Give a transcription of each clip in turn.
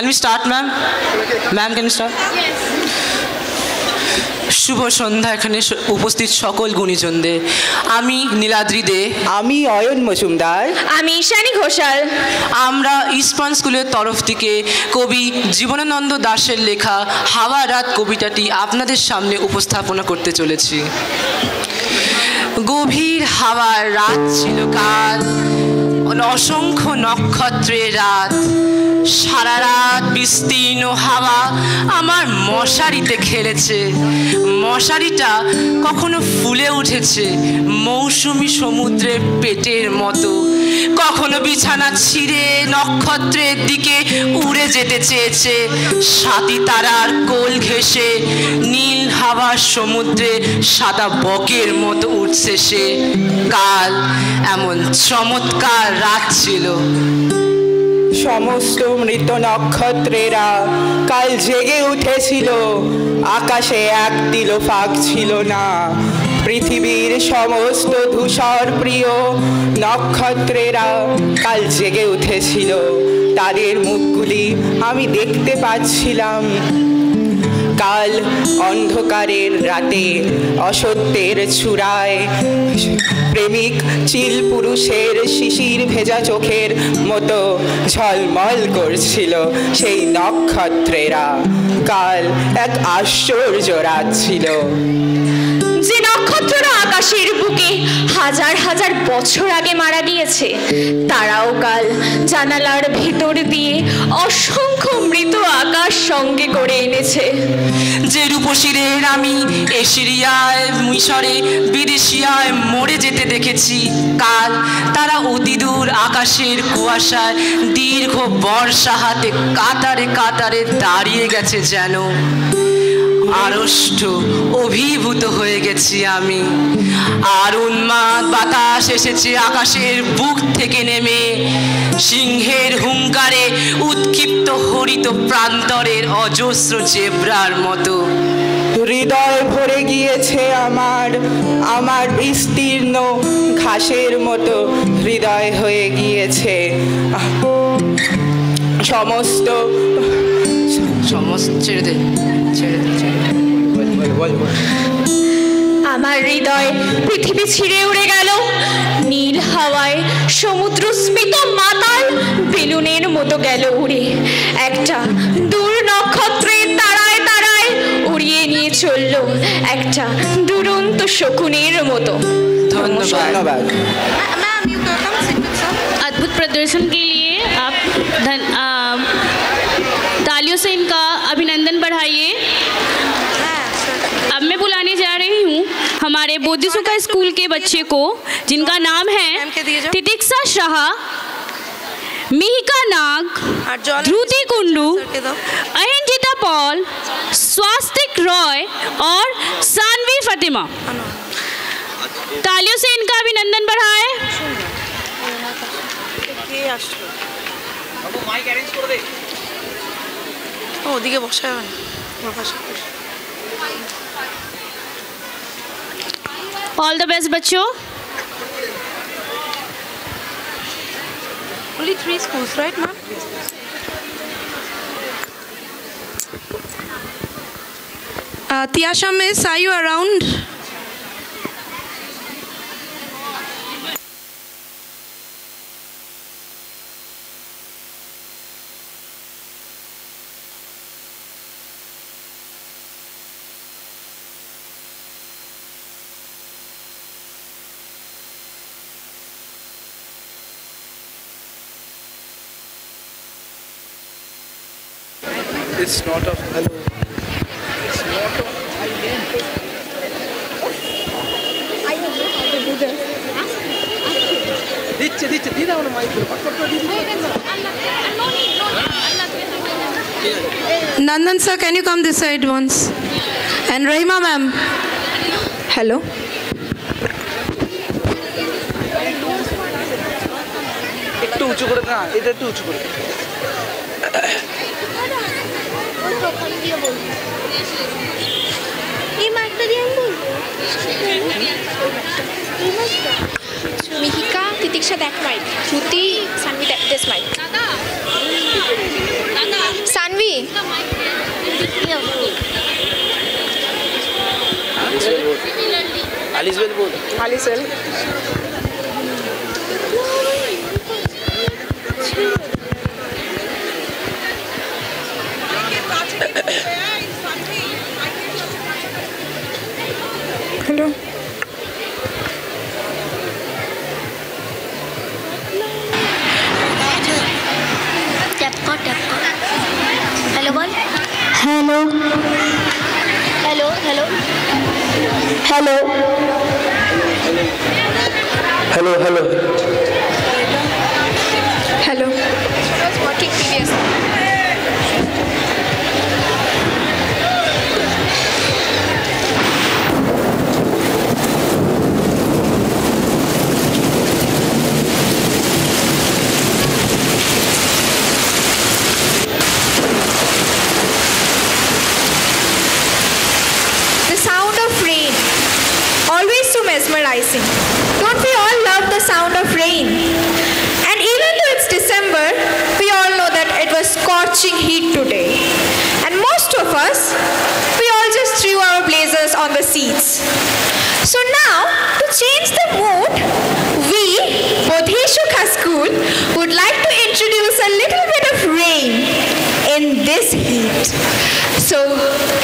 Can we start, ma'am? Ma'am, can we start? শুভ সন্ধ্যা এখানে উপস্থিত সকল গুণীজনদের। আমি নীলাদ্রি দে, আমি অয়ন মজুমদার, আমি ঈশানী ঘোষাল। আমরা ইস্পান স্কুলের তরফ থেকে কবি জীবনানন্দ দাশের লেখা হাওয়া রাত কবিতাটি আপনাদের সামনে উপস্থাপনা করতে চলেছি। গভীর হাওয়ার রাত ছিল কাল, অসংখ্য নক্ষত্রের রাত। সারা রাত বিস্তীর্ণ হাওয়া আমার মশারিতে খেলেছে। মশারিটা কখনো ফুলে উঠেছে মৌসুমী সমুদ্রের পেটের মতো, কখনো বিছানা ছিঁড়ে নক্ষত্রের দিকে উড়ে যেতে চেয়েছে সাথী তারার কোল ঘেঁষে। নীল হাওয়ার সমুদ্রে সাদা বকের মতো উঠছে সে। কাল এমন চমৎকার রাত ছিল। সমস্ত মৃত নক্ষত্রেরা কাল জেগে উঠেছিল, আকাশে এক তিলো ফাঁক ছিল না। পৃথিবীর সমস্ত ধূসর প্রিয় নক্ষত্রেরা কাল জেগে উঠেছিল, তাদের মুখগুলি আমি দেখতে পাচ্ছিলাম। কাল অন্ধকারের রাতে অসত্যের চূড়ায় প্রেমিক চিল পুরুষের শিশির ভেজা চোখের মতো ঝলমল করছিল সেই নক্ষত্রেরা। কাল এক আশ্চর্য রাত ছিল। যে নক্ষত্ররা আকাশের বুকে হাজার হাজার বছর আগে মারা গিয়েছে, তারাও কাল জানালার ভেতর দিয়ে অসংখ্য মৃত আকাশ সঙ্গে করে এনেছে। যে রূপসীদের আমি এশিয়ায়, মিশরে, বিদেশিয়ায় মরে যেতে দেখেছি, কাল তারা অতি দূর আকাশের কুয়াশায় দীর্ঘ বর্ষা হাতে কাতারে কাতারে দাঁড়িয়ে গেছে যেন। আড়ষ্ট অভিভূত হয়ে গেছি আমি। আর উন্মাদ বাতাস এসেছে আকাশের বুক থেকে নেমে, সিংহের হুঙ্কারে উৎক্ষিপ্ত হরিত প্রান্তরের অজস্র জেব্রার মতো। হৃদয় ভরে গিয়েছে আমার, আমার বিস্তীর্ণ ঘাসের মতো হৃদয় হয়ে গিয়েছে। সমস্ত ছেড়ে দে, ছেড়ে দে, আমার হৃদয় পৃথিবী ছিঁড়ে উড়ে গেল। নীল হাওয়ায় সমুদ্র স্মিত মাতাল বেলুনের মতো গেল উড়ে। একটা দূর নক্ষত্রের তারায় তারায় উড়িয়ে নিয়ে চলল একটা দুরন্ত শকুনের মতো। ধন্যবাদ। अद्भुत प्रदर्शन के लिए आप तालियों से इनका अभिनंदन बढ़ाइए। अब मैं बुलाने जा रही हूँ हमारे बोधिसुखा स्कूल के बच्चे को, जिनका नाम है तितिक्षा शाह, मिहिका नाग, ध्रुति कुंडू, अहिंजिता पॉल, स्वास्तिक रॉय और सानवी फतिमा। तालियों से इनका अभिनंदन बढ़ाएं। ওদিকে বসা হবে ऑल द बेस्ट बच्चों। Only 3 schools, right, ma'am? Tiasha miss, are you around? It's not of hello. It's not of দিচ্ছে দিদা আমার mic Nandan sir, can you come this side once? And Rahima ma'am. Hello. একটু উঁচু করে না, এটা একটু উঁচু করে। এই মাইকটা দিয়ে আমি বলবো। মিহিকা, তিতিক্ষা দেখ মাইক, শ্রুতি, সানভি দেখ। Just mic. Sanvi. Alice will board. Alice will. Hello. Hello, boy. Hello. Hello. Hello. Hello. Hello, hello. Hello. She was working previously. The sound of rain, always so mesmerizing. Don't we all love the sound of rain? And even though it's December, we all know that it was scorching heat today. And most of us, we all just threw our blazers on the seats. So now, to change the mood, we, Bodhishoka School, would like to introduce a little bit of rain in this heat. So,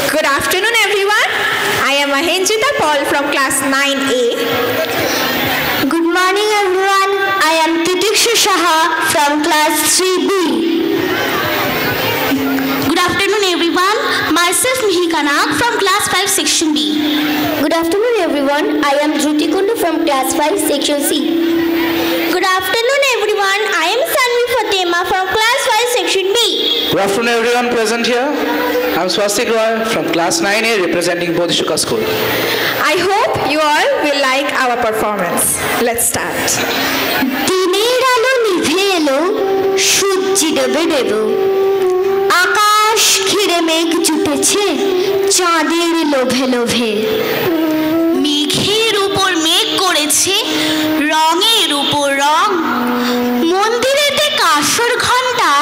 good afternoon everyone. I am Ahenjita Paul from class 9A. Good morning, everyone. I am Titiksha Shaha from class 3B. Good afternoon, everyone. Myself Mihika Nag from class 5 section B. Good afternoon, everyone. I am Jyoti Kundu from class 5 section C. Good afternoon, everyone. I am Sanvi Fatema from class 5 section B. Good afternoon, everyone present here. I'm Swastik Roy from class 9A representing Bodhishoka School. I hope you all will like our performance. Let's start. দিনের আলো নিভে এলো সূর্যি ডেবে ডেব আকাশ ঘিরে মেঘ জুটেছে চাঁদের লোভে লোভে মেঘের উপর মেঘ করেছে রঙের উপর রং মন্দিরেতে কাঁসর ঘণ্টা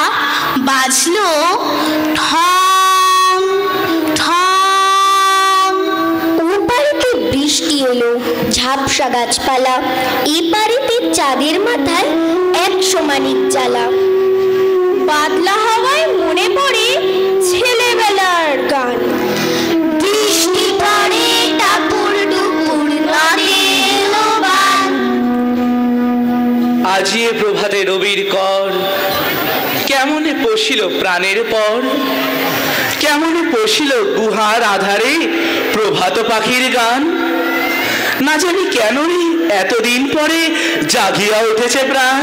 বাজলো ঠং ঠং ওর বাড়িতে বৃষ্টি এলো ঝাপসা গাছপালা এ বাড়িতে চাঁদের মাথায় এক সমানিক জ্বালা বাদলা হাওয়ায় মনে পড়ে ছেলেবেলার গান বৃষ্টি পড়ে টাপুর টুপুর নদে এলো বান আজিয়ে প্রভাতে রবির কর কেমনে পশিল প্রাণের পর কেমনে পশিল গুহার আধারে প্রভাত পাখির গান না জানি কেন রে এতদিন পরে জাগিয়া উঠেছে প্রাণ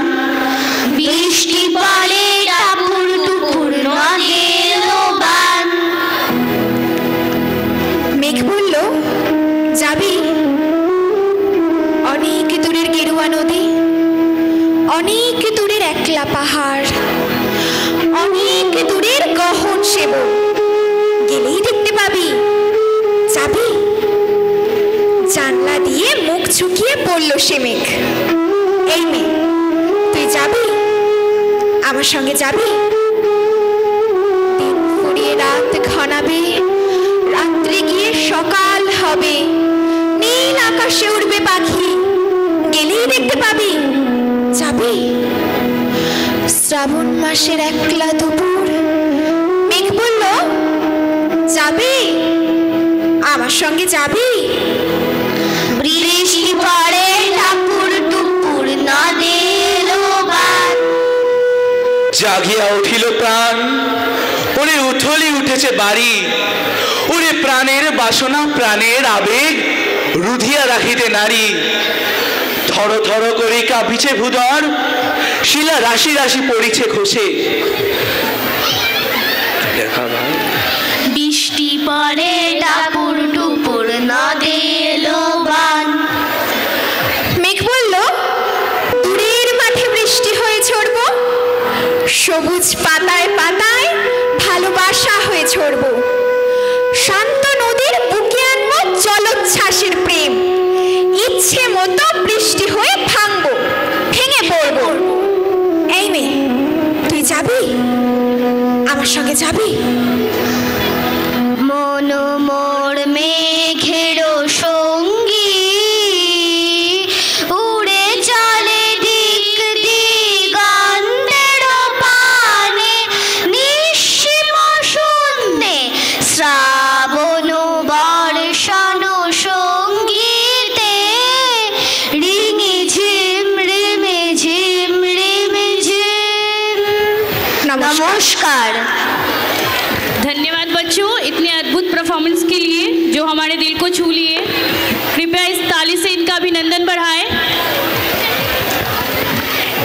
বৃষ্টি পড়ে টাপুর টুপুর নদে এলো বান মেঘ বলল, যাবি? অনেক দূরের গেরুয়া নদী, অনেক দূরের একলা পাহাড়, অনেক দূরের গহন সেবক, গেলেই দেখতে পাবি। যাবি? জানলা দিয়ে মুখ ঝুঁকিয়ে পড়ল সে মেঘ। এই মেয়ে, তুই যাবি? আমার সঙ্গে যাবি? দিন ফুরিয়ে রাত ঘনাবে, রাত্রে গিয়ে সকাল হবে, নীল আকাশে উড়বে পাখি, গেলেই দেখতে পাবি। যাবি? শ্রাবণ মাসের একলা দুপুর, মেঘ বলল, যাবি? আমার সঙ্গে যাবি? বৃষ্টি পড়ে টাপুর টুপুর নদে এলো বান জাগিয়া উঠিল প্রাণ ওরে উঠলি উঠেছে বাড়ি ওরে প্রাণের বাসনা প্রাণের আবেগ রুধিয়া রাখিতে নারী থর থর করে কাঁপিছে ভূধর শিলা রাশি রাশি পড়িছে খসে বৃষ্টি পড়ে টাপুর টুপুর নদে এলো বান মেঘ বলল, দূরের মাঠে বৃষ্টি হয়ে ঝরবো, সবুজ পাতায় পাতায় ভালোবাসা হয়ে ঝরবো, শান্ত নদীর বুকে আনবো জলোচ্ছ্বাসের প্রেম, ইচ্ছে মতো বৃষ্টি হয়ে ভাঙবো, ভেঙে পড়বো। এই মেয়ে, যাবি? মন মোর মেঘেরো সঙ্গী, উড়ে চলে দিক দিগন্তের পানে, নিঃসীম শূন্যে শ্রাবণ বর্ষণ সঙ্গীতে, রিঙি ঝিম রিমি ঝিম রিমি ঝিম। नमस्कार। धन्यवाद बच्चों इतने अद्भुत परफॉर्मेंस के लिए जो हमारे दिल को छू लिए। कृपया इस ताली से इनका अभिनंदन बढ़ाएं।